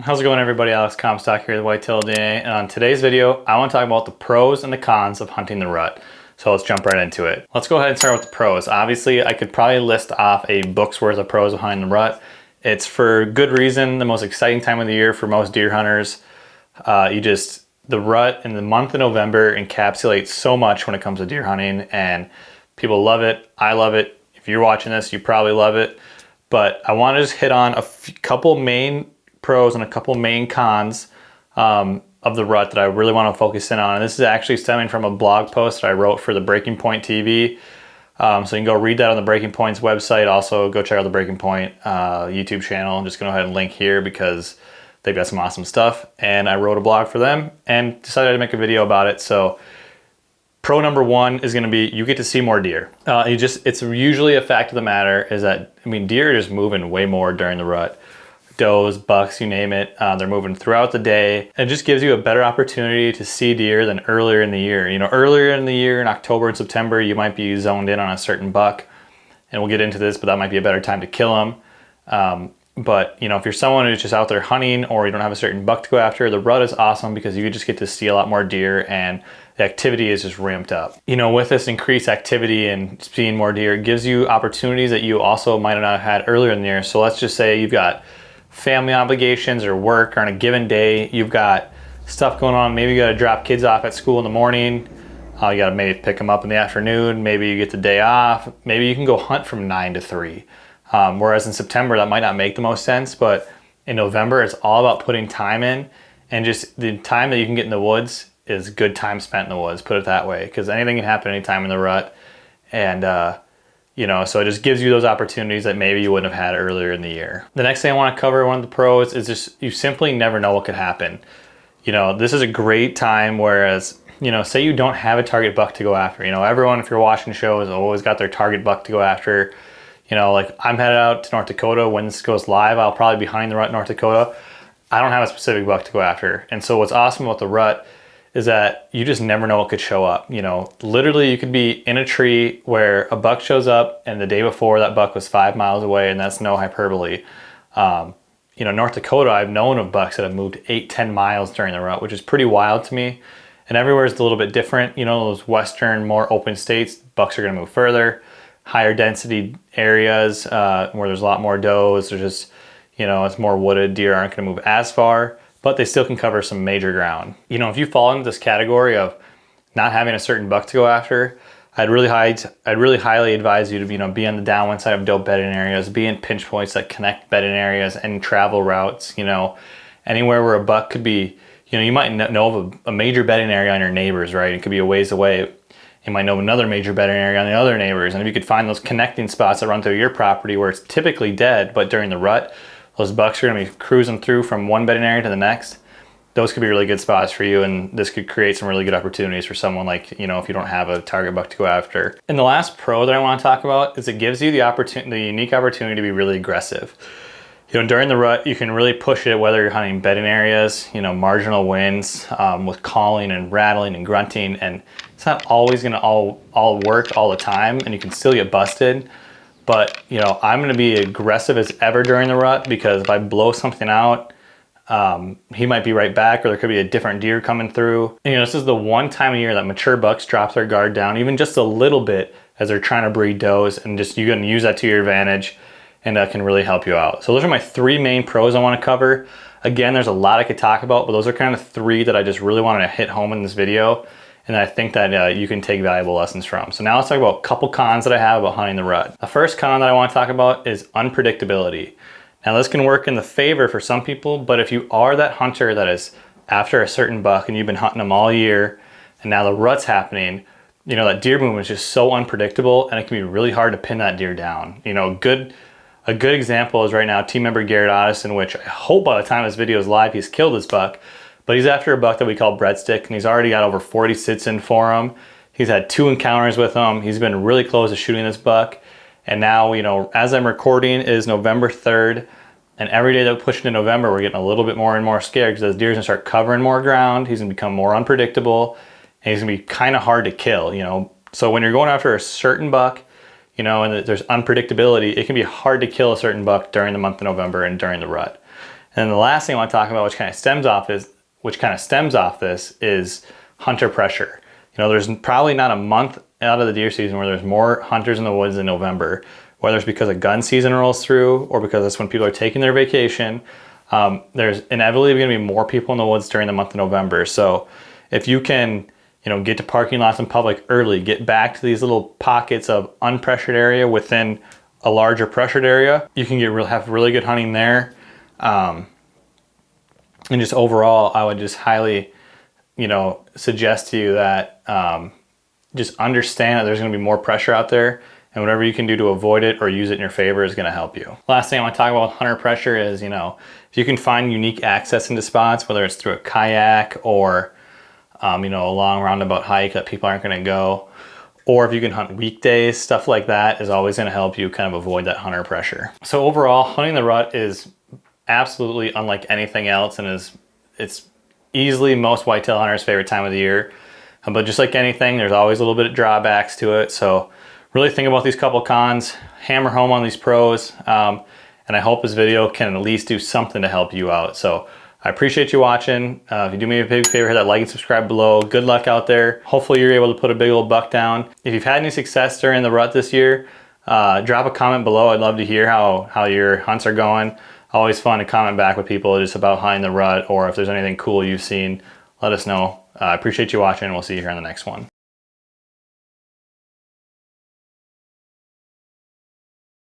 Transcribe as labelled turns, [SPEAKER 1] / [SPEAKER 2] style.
[SPEAKER 1] How's it going, everybody? Alex Comstock here with WhitetailDNA, and on today's video I want to talk about the pros and the cons of hunting the rut. So let's jump right into it. Let's go ahead and start with the pros. Obviously I could probably list off a book's worth of pros of hunting the rut. It's for good reason the most exciting time of the year for most deer hunters. The rut in the month of November encapsulates so much when it comes to deer hunting, and people love it. I love it. If you're watching this, you probably love it. But I want to just hit on a couple main pros and a couple main cons of the rut that I really want to focus in on. And this is actually stemming from a blog post that I wrote for the Breaking Point TV. So you can go read that on the Breaking Point's website. Also go check out the Breaking Point YouTube channel. I'm just going to go ahead and link here because they've got some awesome stuff. And I wrote a blog for them and decided to make a video about it. So pro number one is going to be you get to see more deer. It's usually a fact of the matter is that, deer are just moving way more during the rut. Does, bucks, you name it, they're moving throughout the day. It just gives you a better opportunity to see deer than earlier in the year. Earlier in the year in October and September, you might be zoned in on a certain buck, and we'll get into this, but that might be a better time to kill them. But if you're someone who's just out there hunting or you don't have a certain buck to go after, the rut is awesome because you just get to see a lot more deer and the activity is just ramped up. With this increased activity and seeing more deer, it gives you opportunities that you also might not have had earlier in the year. So let's just say you've got family obligations or work, or on a given day you've got stuff going on. Maybe you got to drop kids off at school in the morning. You got to maybe pick them up in the afternoon. Maybe you get the day off. Maybe you can go hunt from 9 to 3. Whereas in September that might not make the most sense, but in November it's all about putting time in, and just the time that you can get in the woods is good time spent in the woods, put it that way, because anything can happen anytime in the rut. And so it just gives you those opportunities that maybe you wouldn't have had earlier in the year. The next thing I want to cover, one of the pros, is just you simply never know what could happen. This is a great time, whereas, say you don't have a target buck to go after. Everyone, if you're watching shows, always got their target buck to go after. Like I'm headed out to North Dakota. When this goes live, I'll probably be hunting the rut in North Dakota. I don't have a specific buck to go after. And so what's awesome about the rut is that you just never know what could show up. Literally you could be in a tree where a buck shows up and the day before that buck was 5 miles away, and that's no hyperbole. North Dakota, I've known of bucks that have moved 8-10 miles during the rut, which is pretty wild to me. And everywhere is a little bit different. Those western, more open states, bucks are gonna move further. Higher density areas where there's a lot more does, there's just, it's more wooded, deer aren't gonna move as far, but they still can cover some major ground. If you fall into this category of not having a certain buck to go after, I'd really highly advise you to be on the downwind side of dope bedding areas, be in pinch points that connect bedding areas and travel routes. Anywhere where a buck could be, you might know of a major bedding area on your neighbors, right? It could be a ways away. You might know another major bedding area on the other neighbors, and if you could find those connecting spots that run through your property where it's typically dead, but during the rut, those bucks are gonna be cruising through from one bedding area to the next. Those could be really good spots for you, and this could create some really good opportunities for someone like, if you don't have a target buck to go after. And the last pro that I want to talk about is it gives you the unique opportunity to be really aggressive. During the rut, you can really push it, whether you're hunting bedding areas, marginal winds, with calling and rattling and grunting, and it's not always gonna all work all the time, and you can still get busted. But I'm gonna be aggressive as ever during the rut, because if I blow something out, he might be right back, or there could be a different deer coming through. And, this is the one time of year that mature bucks drop their guard down, even just a little bit, as they're trying to breed does, and just you can use that to your advantage, and that can really help you out. So those are my 3 main pros I want to cover. Again, there's a lot I could talk about, but those are kind of 3 that I just really wanted to hit home in this video, and I think that you can take valuable lessons from. So now let's talk about a couple cons that I have about hunting the rut. The first con that I want to talk about is unpredictability. Now this can work in the favor for some people, but if you are that hunter that is after a certain buck and you've been hunting them all year, and now the rut's happening, that deer movement is just so unpredictable, and it can be really hard to pin that deer down. A good example is right now team member Garrett Otteson, which I hope by the time this video is live he's killed this buck, but he's after a buck that we call breadstick, and he's already got over 40 sits in for him. He's had 2 encounters with him. He's been really close to shooting this buck, and now, as I'm recording, is November 3rd, and every day that we push into November, we're getting a little bit more and more scared, because as deer's gonna start covering more ground, he's gonna become more unpredictable, and he's gonna be kind of hard to kill. So when you're going after a certain buck, and there's unpredictability, it can be hard to kill a certain buck during the month of November and during the rut. And the last thing I want to talk about, which kind of stems off this, is hunter pressure. You know, there's probably not a month out of the deer season where there's more hunters in the woods in November, whether it's because a gun season rolls through or because that's when people are taking their vacation. There's inevitably going to be more people in the woods during the month of November. So if you can, you know, get to parking lots in public early, get back to these little pockets of unpressured area within a larger pressured area, you can have really good hunting there. And just overall, I would just highly, you know, suggest to you that just understand that there's going to be more pressure out there, and whatever you can do to avoid it or use it in your favor is going to help you. Last thing I want to talk about with hunter pressure is, you know, if you can find unique access into spots, whether it's through a kayak or, you know, a long roundabout hike that people aren't going to go, or if you can hunt weekdays, stuff like that is always going to help you kind of avoid that hunter pressure. So overall, hunting the rut is absolutely unlike anything else, and it's easily most whitetail hunters' favorite time of the year. But just like anything, there's always a little bit of drawbacks to it. So really think about these couple cons, hammer home on these pros, and I hope this video can at least do something to help you out. So I appreciate you watching. If you do me a big favor, hit that like and subscribe below. Good luck out there. Hopefully you're able to put a big old buck down. If you've had any success during the rut this year, drop a comment below. I'd love to hear how your hunts are going. Always fun to comment back with people just about hunting the rut, or if there's anything cool you've seen, let us know. I appreciate you watching, and we'll see you here on the next one.